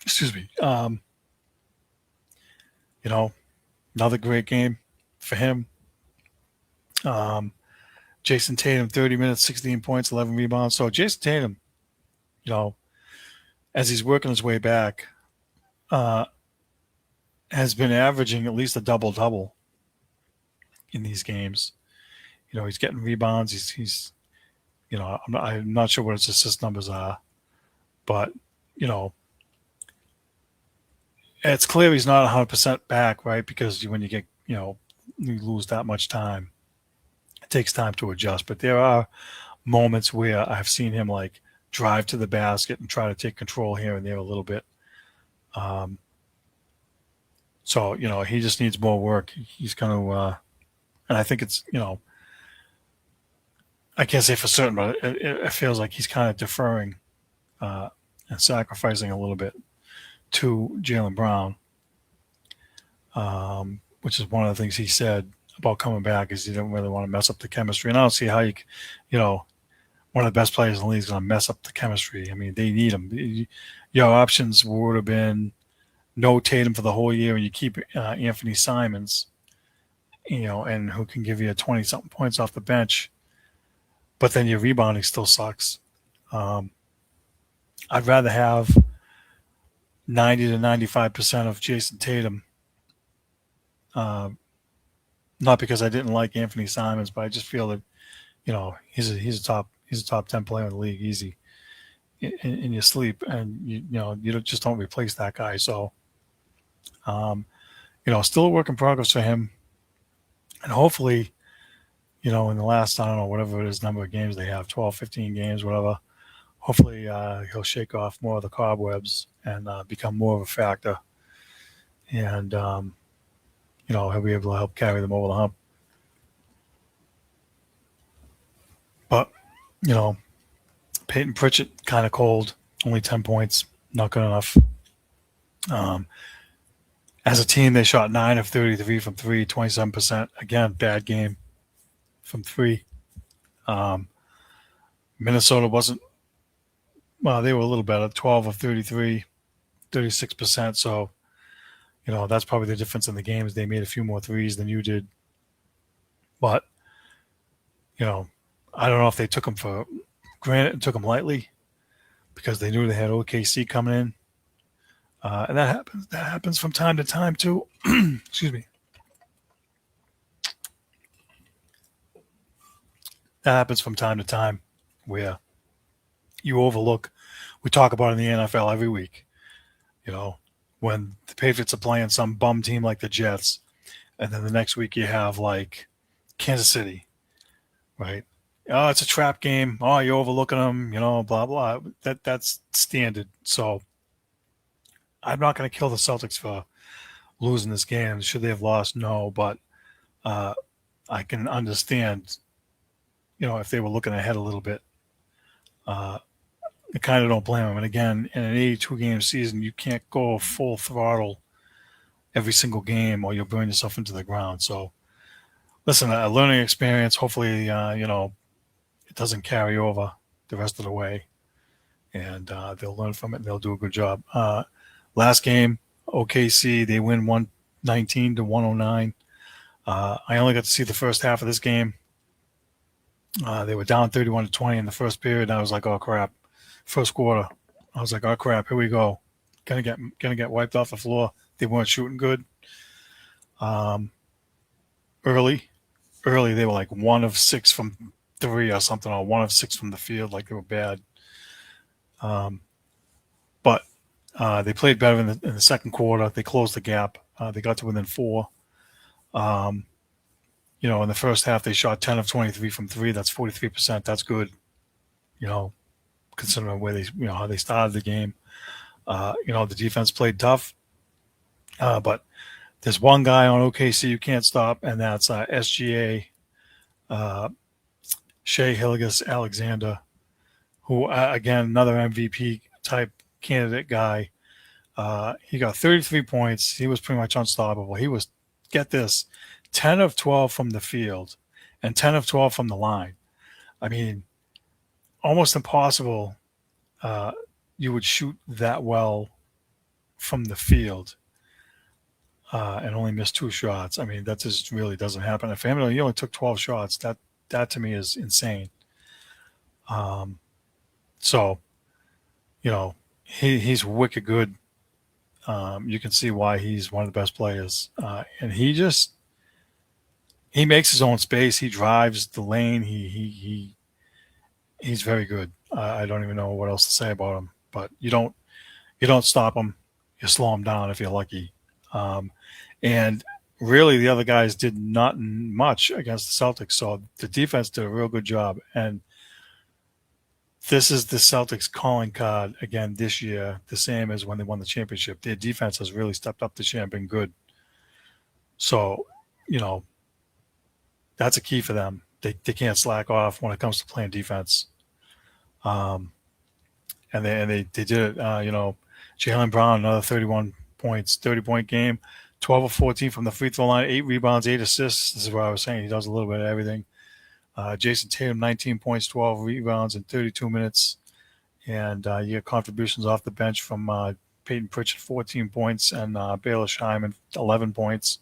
Excuse me. Another great game for him. Jason Tatum, 30 minutes, 16 points, 11 rebounds. So Jason Tatum, as he's working his way back, has been averaging at least a double-double in these games. He's getting rebounds. He's I'm not sure what his assist numbers are, but, it's clear he's not 100% back, right? Because when you get, you lose that much time, it takes time to adjust. But there are moments where I've seen him like drive to the basket and try to take control here and there a little bit. So, he just needs more work. He's going to, and I think it's, I can't say for certain, but it feels like he's kind of deferring and sacrificing a little bit to Jaylen Brown, which is one of the things he said about coming back is he didn't really want to mess up the chemistry. And I don't see how one of the best players in the league is going to mess up the chemistry. I mean, they need him. Your options would have been no Tatum for the whole year, and you keep Anthony Simons, and who can give you 20-something points off the bench, but then your rebounding still sucks. I'd rather have 90 to 95% of Jason Tatum. Not because I didn't like Anthony Simons, but I just feel that, he's a top 10 player in the league easy in your sleep, and you just don't replace that guy. So, still a work in progress for him, and hopefully, in the last, I don't know, whatever it is, number of games they have, 12, 15 games, whatever. Hopefully, he'll shake off more of the cobwebs and become more of a factor, and he'll be able to help carry them over the hump. But, Peyton Pritchett, kind of cold, only 10 points, not good enough. As a team, they shot 9 of 33 from 3, 27%. Again, bad game from 3. Minnesota wasn't, well, they were a little better, 12 of 33, 36%. So, that's probably the difference in the game is they made a few more threes than you did. But, I don't know if they took them for granted and took them lightly because they knew they had OKC coming in. And that happens from time to time too. Excuse me. That happens from time to time where you overlook. We talk about it in the NFL every week. When the Patriots are playing some bum team like the Jets, and then the next week you have like Kansas City, right? Oh, it's a trap game. Oh, you're overlooking them, blah, blah. That's standard. So I'm not going to kill the Celtics for losing this game. Should they have lost? No, but I can understand, if they were looking ahead a little bit, I kind of don't blame him. And again, in an 82 game season, you can't go full throttle every single game or you'll burn yourself into the ground. So, listen, a learning experience. Hopefully, it doesn't carry over the rest of the way, and they'll learn from it and they'll do a good job. Last game, OKC, they win 119 to 109. I only got to see the first half of this game. They were down 31 to 20 in the first period. And I was like, oh crap. First quarter, I was like, oh crap, here we go. Gonna get wiped off the floor. They weren't shooting good. Early, they were like 1 of 6 from 3 or something, or 1 of 6 from the field, like they were bad. But they played better in the second quarter. They closed the gap. They got to within 4. In the first half, they shot 10 of 23 from 3. That's 43%. That's good. Considering where they, how they started the game. The defense played tough. But there's one guy on OKC you can't stop, and that's SGA, Shea Hilgis-Alexander, who, again, another MVP type candidate guy. He got 33 points. He was pretty much unstoppable. He was, get this, 10 of 12 from the field and 10 of 12 from the line. I mean, almost impossible you would shoot that well from the field and only miss 2 shots. I mean, that just really doesn't happen. If he only took 12 shots, that to me is insane. So, he's wicked good. You can see why he's one of the best players. And he makes his own space. He drives the lane. He's very good. I don't even know what else to say about him. But you don't stop him. You slow him down if you're lucky. And really, the other guys did not much against the Celtics. So the defense did a real good job. And this is the Celtics calling card again this year, the same as when they won the championship. Their defense has really stepped up this year and been good. So, that's a key for them. They can't slack off when it comes to playing defense. And they did it. Jaylen Brown, another 31 points, 30-point game, 12 of 14 from the free throw line, 8 rebounds, 8 assists. This is what I was saying. He does a little bit of everything. Jason Tatum, 19 points, 12 rebounds in 32 minutes. And you get contributions off the bench from Peyton Pritchard, 14 points, and Baylor Scheinman, 11 points.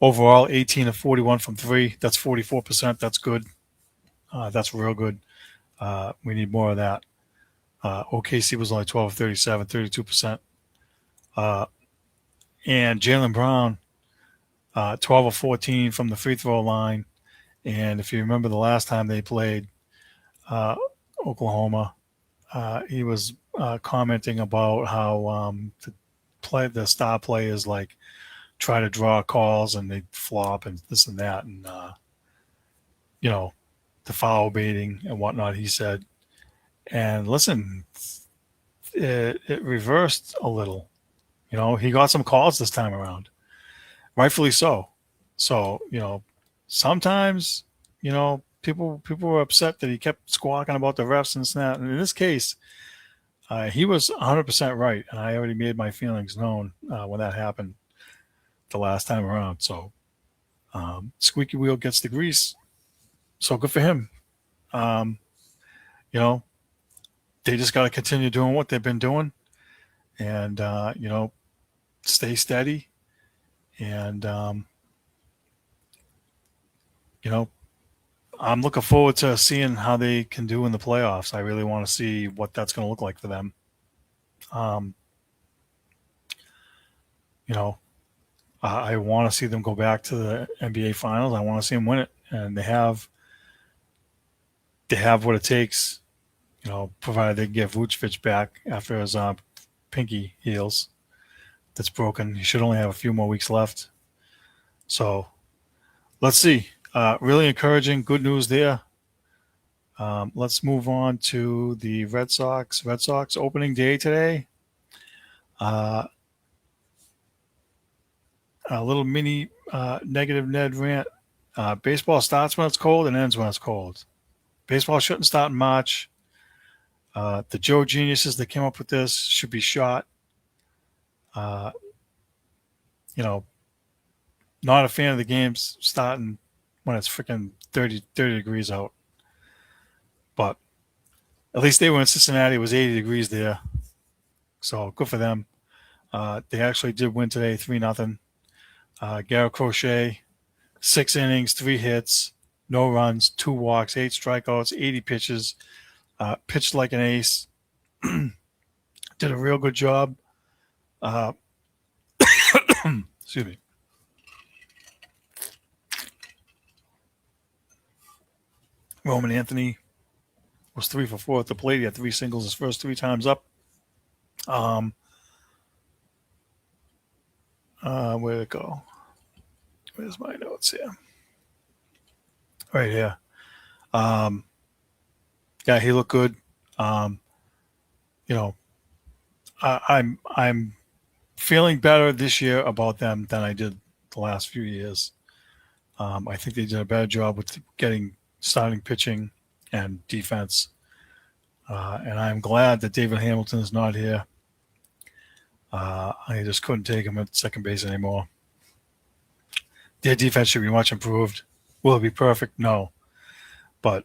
Overall, 18 of 41 from 3. That's 44%. That's good. That's real good. We need more of that. OKC was only 12 of 37, 32%. And Jaylen Brown, 12 of 14 from the free throw line. And if you remember the last time they played Oklahoma, he was commenting about how the star players like try to draw calls and they flop and this and that. And, the foul baiting and whatnot, he said. And listen, it reversed a little. He got some calls this time around. Rightfully so. So, sometimes, people were upset that he kept squawking about the refs and that. And in this case, he was 100% right. And I already made my feelings known when that happened the last time around. So, squeaky wheel gets the grease. So good for him. They just got to continue doing what they've been doing and, stay steady. And, I'm looking forward to seeing how they can do in the playoffs. I really want to see what that's going to look like for them. I want to see them go back to the NBA Finals. I want to see them win it. And they have what it takes, provided they get Vucevic back after his pinky heals that's broken. He should only have a few more weeks left. So let's see. Really encouraging. Good news there. Let's move on to the Red Sox. Red Sox opening day today. A little mini negative Ned rant. Baseball starts when it's cold and ends when it's cold. Baseball shouldn't start in March. The Joe geniuses that came up with this should be shot. Uh, you know, not a fan of the games starting when it's freaking 30 degrees out. But at least they were in Cincinnati. It was 80 degrees there. So good for them. They actually did win today, 3-0. Garrett Crochet, 6 innings, 3 hits, no runs, 2 walks, 8 strikeouts, 80 pitches, pitched like an ace. Did a real good job. Excuse me. Roman Anthony was 3 for 4 at the plate. He had 3 singles his first 3 times up. Where'd it go? Where's my notes here? Right here. Yeah, he looked good. I'm feeling better this year about them than I did the last few years. I think they did a better job with getting starting pitching and defense. And I'm glad that David Hamilton is not here. I just couldn't take him at second base anymore. Their defense should be much improved. Will it be perfect? No. But,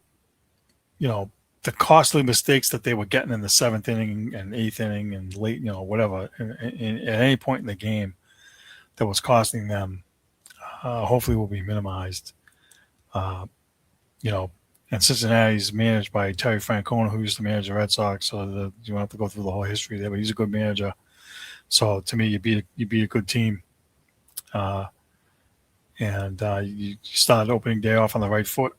the costly mistakes that they were getting in the 7th inning and 8th inning and late, whatever, at any point in the game that was costing them, hopefully will be minimized. And Cincinnati's managed by Terry Francona, who used to manage the Red Sox, so you don't have to go through the whole history there, but he's a good manager. So to me, you beat a good team. And you started opening day off on the right foot.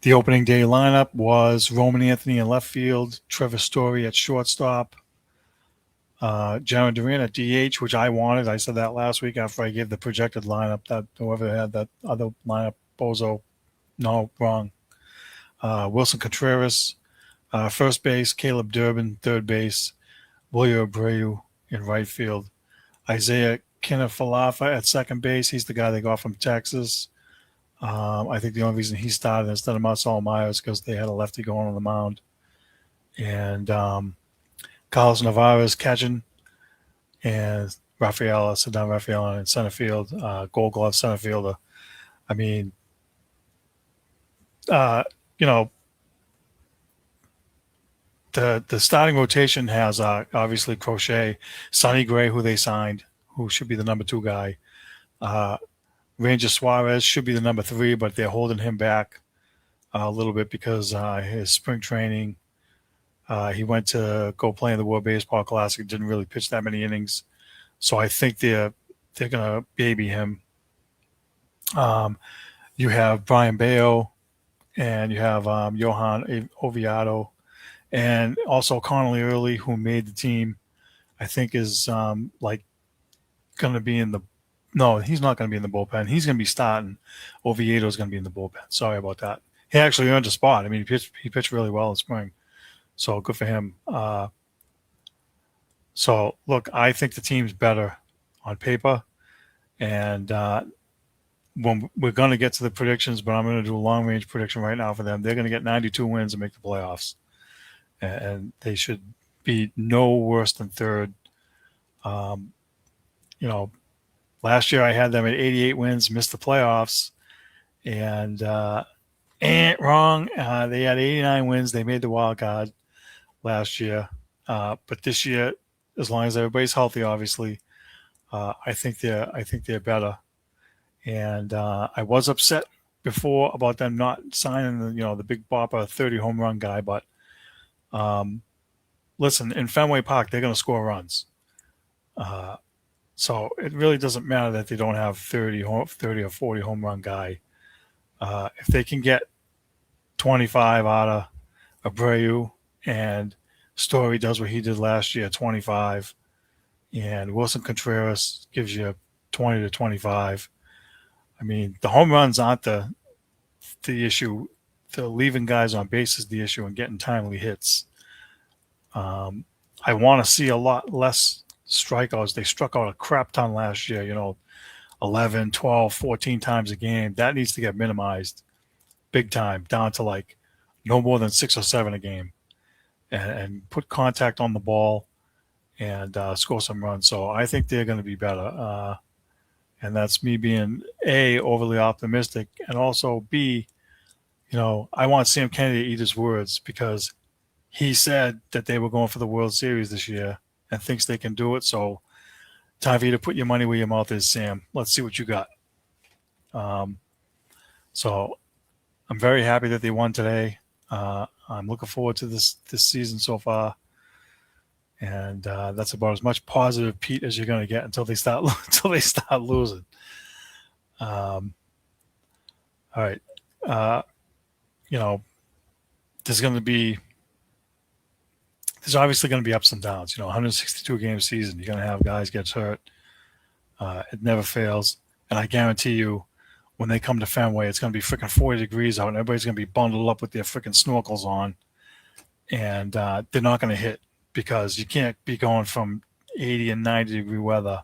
The opening day lineup was Roman Anthony in left field, Trevor Story at shortstop, Jaron Duran at DH, which I wanted. I said that last week after I gave the projected lineup that whoever had that other lineup, Bozo, no, wrong. Wilson Contreras, first base, Caleb Durbin, third base, William Abreu in right field, Isaiah Kinafalafa at second base. He's the guy they got from Texas. I think the only reason he started instead of Marcel Meyer is because they had a lefty going on the mound. And Carlos Navarez catching, and Cedar Rafael in center field, Gold Glove center fielder. I mean, the starting rotation has obviously Crochet, Sonny Gray, who they signed, who should be the number 2 guy. Ranger Suarez should be the number 3, but they're holding him back a little bit because his spring training, he went to go play in the World Baseball Classic, didn't really pitch that many innings. So I think they're going to baby him. You have Brian Bayo, and you have Johan Oviedo, and also Connolly Early, who made the team, I think is going to be in the – no, he's not going to be in the bullpen. He's going to be starting. Oviedo's going to be in the bullpen. Sorry about that. He actually earned a spot. I mean, he pitched really well in spring. So good for him. So, look, I think the team's better on paper. And when we're going to get to the predictions, but I'm going to do a long-range prediction right now for them. They're going to get 92 wins and make the playoffs. And they should be no worse than third. Last year I had them at 88 wins, missed the playoffs, and ain't wrong. They had 89 wins. They made the wild card last year, but this year, as long as everybody's healthy, obviously, I think they're better. And I was upset before about them not signing the big bopper 30 home run guy, but listen, in Fenway Park they're going to score runs. So it really doesn't matter that they don't have 30 or 40 home run guy. If they can get 25 out of Abreu, and Story does what he did last year, 25, and Wilson Contreras gives you 20 to 25. I mean, the home runs aren't the issue. The leaving guys on base is the issue and getting timely hits. I want to see a lot less strikeouts. They struck out a crap ton last year, 11, 12, 14 times a game. That needs to get minimized. big time, down to like no more than 6 or 7 a game, and put contact on the ball and score some runs. So I think they're going to be better. And that's me being A, overly optimistic, and also B, I want Sam Kennedy to eat his words because he said that they were going for the World Series this year and thinks they can do it. So time for you to put your money where your mouth is, Sam. Let's see what you got. So I'm very happy that they won today. I'm looking forward to this season so far, and that's about as much positive Pete as you're going to get until they start losing. All right, you know, there's obviously going to be ups and downs. 162 game season. You're going to have guys get hurt. It never fails, and I guarantee you, when they come to Fenway, it's going to be freaking 40 degrees out, and everybody's going to be bundled up with their freaking snorkels on, and they're not going to hit because you can't be going from 80 and 90 degree weather,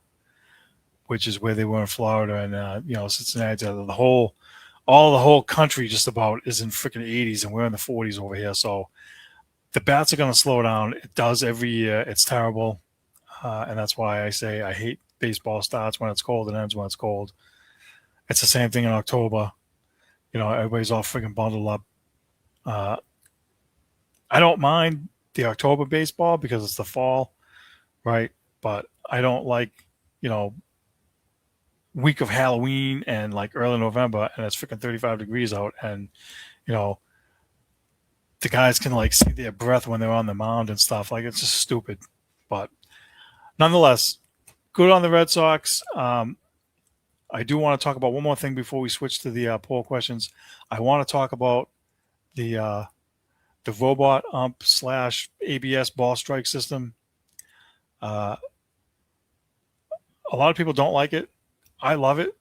which is where they were in Florida and Cincinnati. The whole country just about is in freaking 80s, and we're in the 40s over here. So the bats are going to slow down. It does every year. It's terrible, and that's why I say I hate baseball starts when it's cold and ends when it's cold. It's the same thing in October. Everybody's all freaking bundled up. I don't mind the October baseball because it's the fall, right? But I don't like, week of Halloween and like early November and it's freaking 35 degrees out and, the guys can like see their breath when they're on the mound and stuff. Like it's just stupid. But nonetheless, good on the Red Sox. I do want to talk about one more thing before we switch to the poll questions. I want to talk about the robot ump / ABS ball strike system. A lot of people don't like it. I love it,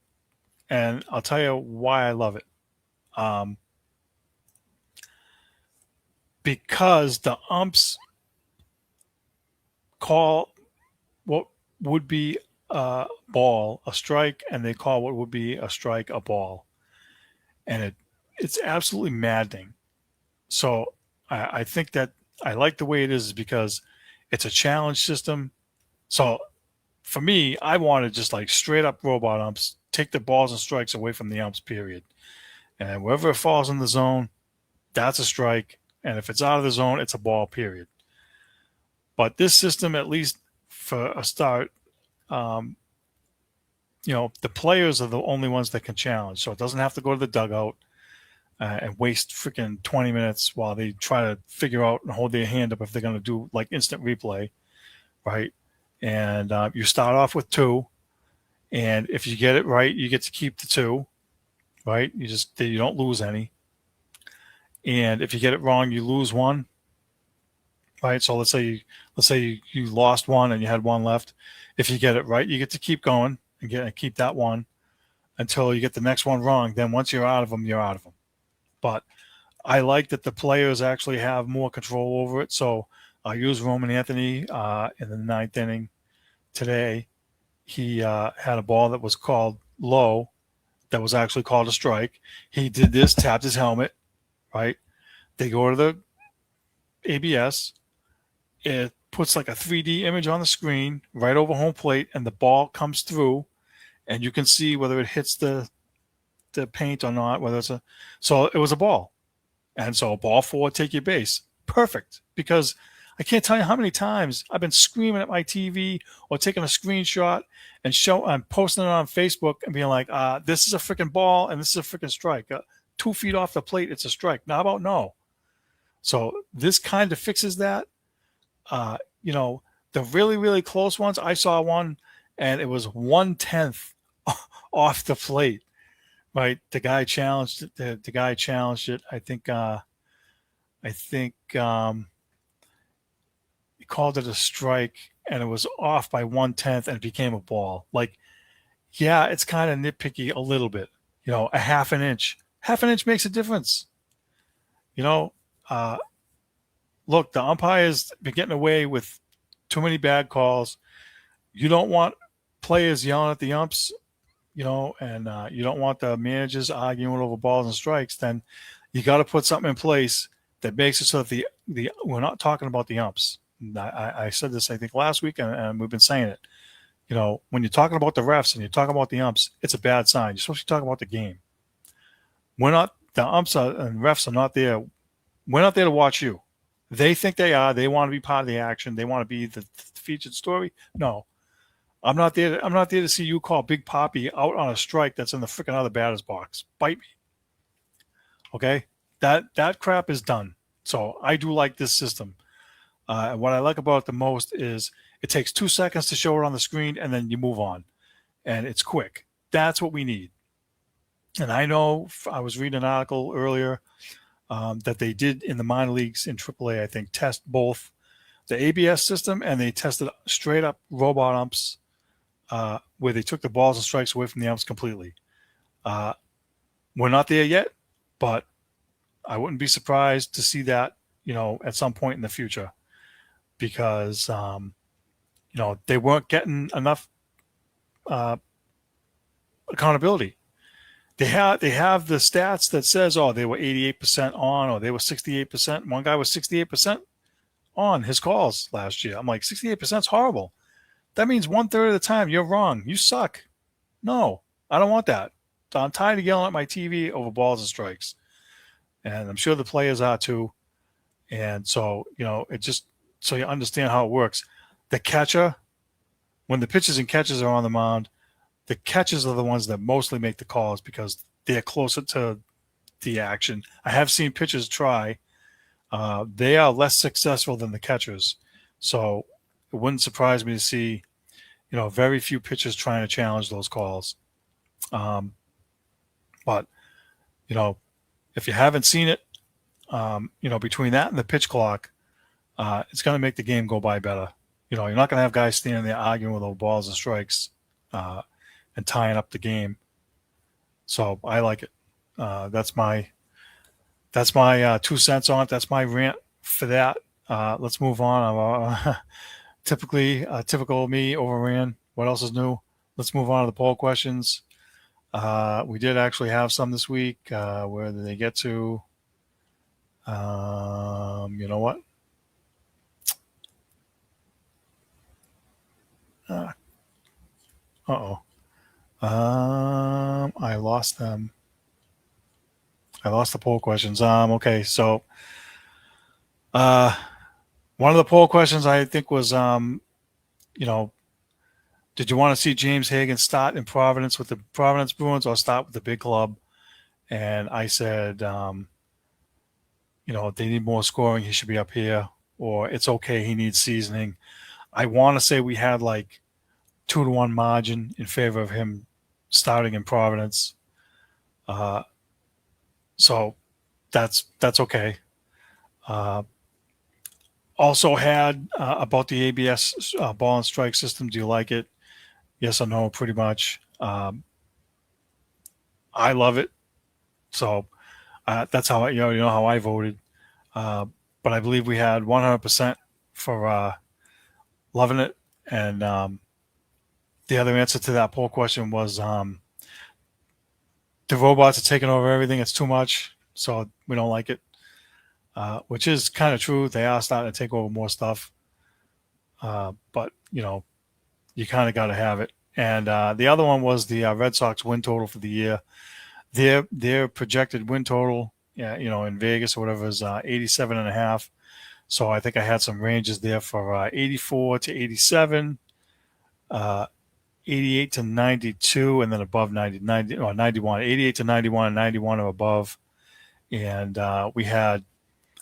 and I'll tell you why I love it. Because the umps call what would be a ball a strike, and they call what would be a strike a ball, and it's absolutely maddening. So I think that I like the way it is because it's a challenge system. So for me, I want to just like straight up robot umps, take the balls and strikes away from the umps, period. And wherever it falls in the zone, that's a strike. And if it's out of the zone, it's a ball, period. But this system, at least for a start, the players are the only ones that can challenge. So it doesn't have to go to the dugout and waste freaking 20 minutes while they try to figure out and hold their hand up if they're going to do like instant replay, right? And you start off with 2, and if you get it right, you get to keep the 2, right? You don't lose any. And if you get it wrong, you lose 1, right? So let's say you lost 1 and you had 1 left. If you get it right, you get to keep going and keep that 1 until you get the next one wrong. Then once you're out of them, you're out of them. But I like that the players actually have more control over it. So I use Roman Anthony in the 9th inning today. He had a ball that was called low that was actually called a strike. He did this, tapped his helmet, right? They go to the ABS. It puts like a 3D image on the screen right over home plate, and the ball comes through, and you can see whether it hits the paint or not, so it was a ball. And so ball 4, take your base. Perfect. Because I can't tell you how many times I've been screaming at my TV or taking a screenshot and posting it on Facebook and being like, this is a freaking ball and this is a freaking strike. 2 feet off the plate, it's a strike. Now, how about no? So this kind of fixes that. The really, really close ones, I saw one and it was 1/10 off the plate. Right, the guy challenged it. The guy challenged it. I think he called it a strike, and it was off by 1/10, and it became a ball. Like, yeah, it's kind of nitpicky a little bit. A half an inch. Half an inch makes a difference. Look, the umpires been getting away with too many bad calls. You don't want players yelling at the umps. and you don't want the managers arguing over balls and strikes, then you got to put something in place that makes it so that the we're not talking about the umps. I said this I think last week, and we've been saying it. When you're talking about the refs and you're talking about the umps, it's a bad sign. You're supposed to be talking about the game. We're not the umps and refs are not there. We're not there to watch you. They think they are. They want to be part of the action. They want to be the featured story. No, I'm not there to see you call Big Poppy out on a strike that's in the freaking other batter's box. Bite me. Okay, that crap is done. So I do like this system. What I like about it the most is it takes 2 seconds to show it on the screen, and then you move on, and it's quick. That's what we need. And I know I was reading an article earlier that they did in the minor leagues in AAA, I think, test both the ABS system and they tested straight up robot umps where they took the balls and strikes away from the umps completely. We're not there yet, but I wouldn't be surprised to see that, at some point in the future because, they weren't getting enough accountability. They have the stats that says, oh, they were 88% on or they were 68%. One guy was 68% on his calls last year. I'm like, 68% is horrible. That means 1/3 of the time you're wrong. You suck. No, I don't want that. I'm tired of yelling at my TV over balls and strikes. And I'm sure the players are too. And so, it just so you understand how it works. The catcher, when the pitchers and catchers are on the mound, the catchers are the ones that mostly make the calls because they're closer to the action. I have seen pitchers try. They are less successful than the catchers. So it wouldn't surprise me to see, very few pitchers trying to challenge those calls. But, if you haven't seen it, between that and the pitch clock, it's going to make the game go by better. You're not going to have guys standing there arguing with those balls and strikes and tying up the game. So I like it. That's my 2 cents on it. That's my rant for that. Let's move on. Typical me overran. What else is new? Let's move on to the poll questions. We did actually have some this week. Where did they get to? You know what? I lost them. I lost the poll questions. Okay, so one of the poll questions I think was, did you want to see James Hagan start in Providence with the Providence Bruins or start with the big club? And I said, they need more scoring. He should be up here. Or it's okay. He needs seasoning. I want to say we had like 2-1 margin in favor of him starting in Providence. So that's okay. Also had about the ABS ball and strike system. Do you like it? Yes or no, pretty much. I love it. So that's how how I voted. But I believe we had 100% for loving it. And the other answer to that poll question was the robots are taking over everything. It's too much. So we don't like it, which is kind of true. They are starting to take over more stuff. But, you kind of got to have it. And the other one was the Red Sox win total for the year. Their projected win total, in Vegas or whatever, is 87.5. So I think I had some ranges there for 84 to 87, 88 to 92, and then above 91, 88 to 91, and 91 or above. And we had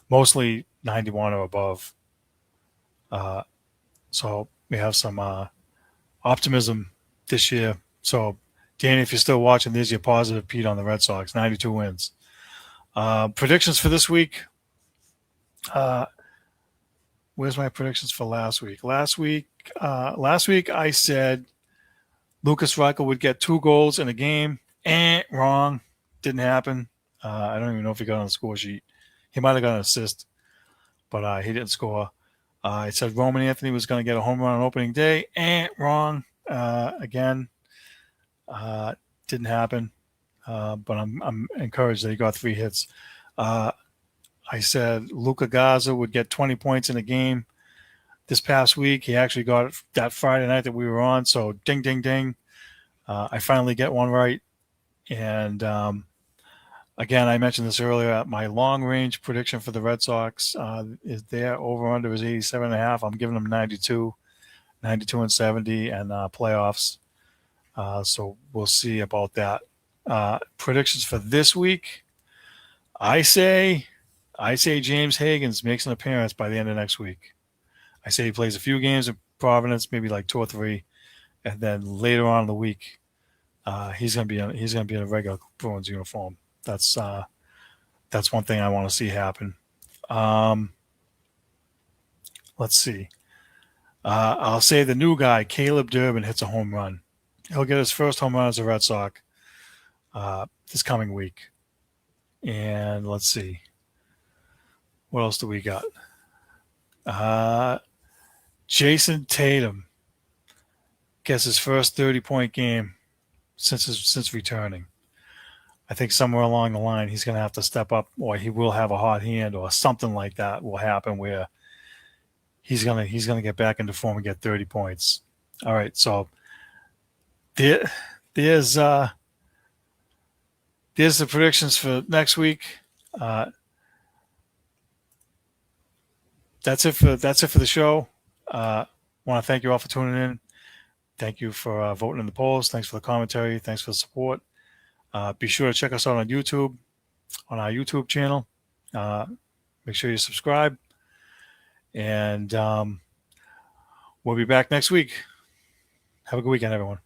mostly 91 or above. So we have some optimism this year. So, Danny, if you're still watching, there's your positive Pete on the Red Sox, 92 wins. Predictions for this week. Where's my predictions for last week? Last week I said Lucas Reichel would get 2 goals in a game. Wrong. Didn't happen. I don't even know if he got on the score sheet. He might have got an assist, but he didn't score. I said Roman Anthony was going to get a home run on opening day. Wrong. Again. Didn't happen, but I'm encouraged that he got 3 hits. I said Luka Garza would get 20 points in a game this past week. He actually got it that Friday night that we were on. So ding, ding, ding. I finally get one right. And again, I mentioned this earlier. My long range prediction for the Red Sox is their over under is 87.5. I'm giving them 92 and 70 and playoffs. So we'll see about that. Predictions for this week. I say James Higgins makes an appearance by the end of next week. I say he plays a few games in Providence, maybe like 2 or 3, and then later on in the week, he's gonna be in a regular Bruins uniform. That's one thing I want to see happen. Let's see. I'll say the new guy, Caleb Durbin, hits a home run. He'll get his first home run as a Red Sox this coming week. And let's see. What else do we got? Jason Tatum gets his first 30-point game since returning. I think somewhere along the line he's going to have to step up, or he will have a hot hand, or something like that will happen where he's gonna get back into form and get 30 points. All right, so there's the predictions for next week. That's it for the show. Want to thank you all for tuning in. Thank you for voting in the polls. Thanks for the commentary. Thanks for the support. Be sure to check us out on YouTube, on our YouTube channel. Make sure you subscribe. And we'll be back next week. Have a good weekend, everyone.